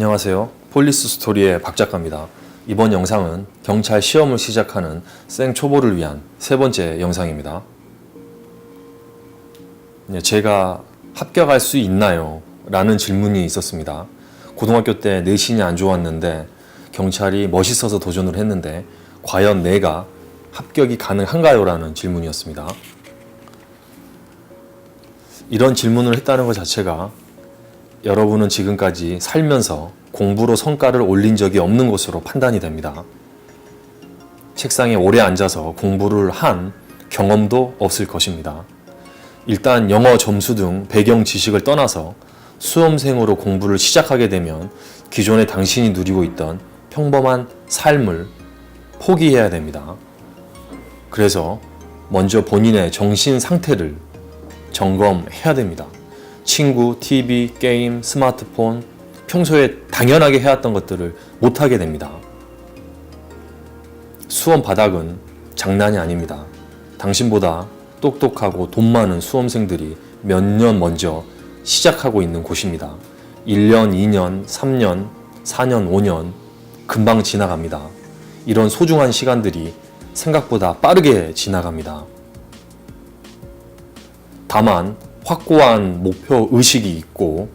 안녕하세요. 폴리스 스토리의 박 작가입니다. 이번 영상은 경찰 시험을 시작하는 생초보를 위한 세 번째 영상입니다. 제가 합격할 수 있나요? 라는 질문이 있었습니다. 고등학교 때 내신이 안 좋았는데 경찰이 멋있어서 도전을 했는데 과연 내가 합격이 가능한가요? 라는 질문이었습니다. 이런 질문을 했다는 것 자체가 여러분은 지금까지 살면서 공부로 성과를 올린 적이 없는 것으로 판단이 됩니다. 책상에 오래 앉아서 공부를 한 경험도 없을 것입니다. 일단 영어 점수 등 배경 지식을 떠나서 수험생으로 공부를 시작하게 되면 기존에 당신이 누리고 있던 평범한 삶을 포기해야 됩니다. 그래서 먼저 본인의 정신 상태를 점검해야 됩니다. 친구, TV, 게임, 스마트폰, 평소에 당연하게 해왔던 것들을 못하게 됩니다. 수험 바닥은 장난이 아닙니다. 당신보다 똑똑하고 돈 많은 수험생들이 몇 년 먼저 시작하고 있는 곳입니다. 1년, 2년, 3년, 4년, 5년 금방 지나갑니다. 이런 소중한 시간들이 생각보다 빠르게 지나갑니다. 다만 확고한 목표 의식이 있고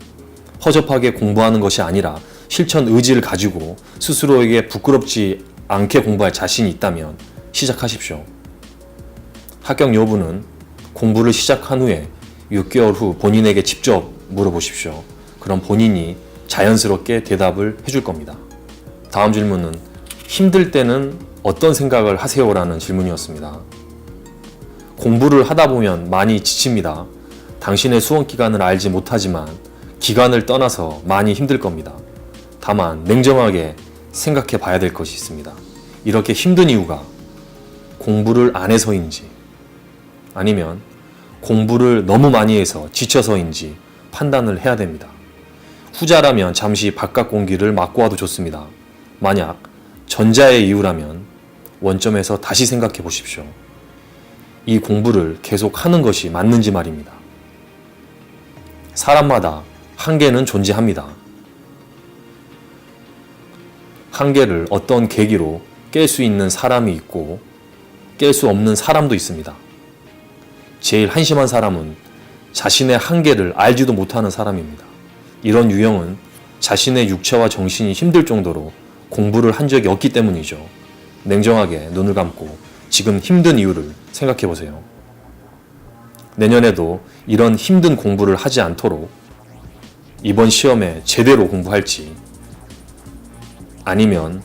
허접하게 공부하는 것이 아니라 실천 의지를 가지고 스스로에게 부끄럽지 않게 공부할 자신이 있다면 시작하십시오. 합격 여부는 공부를 시작한 후에 6개월 후 본인에게 직접 물어보십시오. 그럼 본인이 자연스럽게 대답을 해줄 겁니다. 다음 질문은 힘들 때는 어떤 생각을 하세요? 라는 질문이었습니다. 공부를 하다 보면 많이 지칩니다. 당신의 수험 기간을 알지 못하지만 기간을 떠나서 많이 힘들 겁니다. 다만 냉정하게 생각해 봐야 될 것이 있습니다. 이렇게 힘든 이유가 공부를 안 해서인지 아니면 공부를 너무 많이 해서 지쳐서인지 판단을 해야 됩니다. 후자라면 잠시 바깥 공기를 맞고 와도 좋습니다. 만약 전자의 이유라면 원점에서 다시 생각해 보십시오. 이 공부를 계속 하는 것이 맞는지 말입니다. 사람마다 한계는 존재합니다. 한계를 어떤 계기로 깰 수 있는 사람이 있고 깰 수 없는 사람도 있습니다. 제일 한심한 사람은 자신의 한계를 알지도 못하는 사람입니다. 이런 유형은 자신의 육체와 정신이 힘들 정도로 공부를 한 적이 없기 때문이죠. 냉정하게 눈을 감고 지금 힘든 이유를 생각해 보세요. 내년에도 이런 힘든 공부를 하지 않도록 이번 시험에 제대로 공부할지 아니면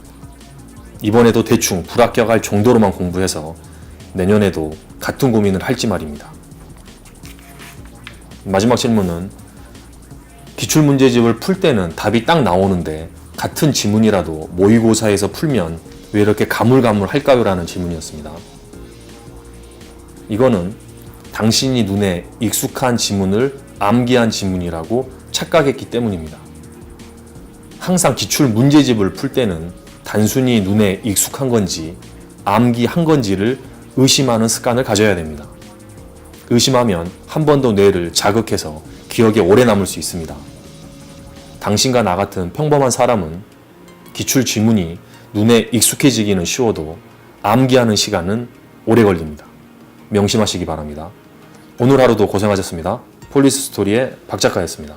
이번에도 대충 불합격할 정도로만 공부해서 내년에도 같은 고민을 할지 말입니다. 마지막 질문은 기출문제집을 풀 때는 답이 딱 나오는데 같은 지문이라도 모의고사에서 풀면 왜 이렇게 가물가물할까요? 라는 질문이었습니다. 이거는 당신이 눈에 익숙한 지문을 암기한 지문이라고 착각했기 때문입니다. 항상 기출 문제집을 풀 때는 단순히 눈에 익숙한 건지 암기한 건지를 의심하는 습관을 가져야 됩니다. 의심하면 한 번 더 뇌를 자극해서 기억에 오래 남을 수 있습니다. 당신과 나 같은 평범한 사람은 기출 지문이 눈에 익숙해지기는 쉬워도 암기하는 시간은 오래 걸립니다. 명심하시기 바랍니다. 오늘 하루도 고생하셨습니다. 폴리스 스토리의 박 작가였습니다.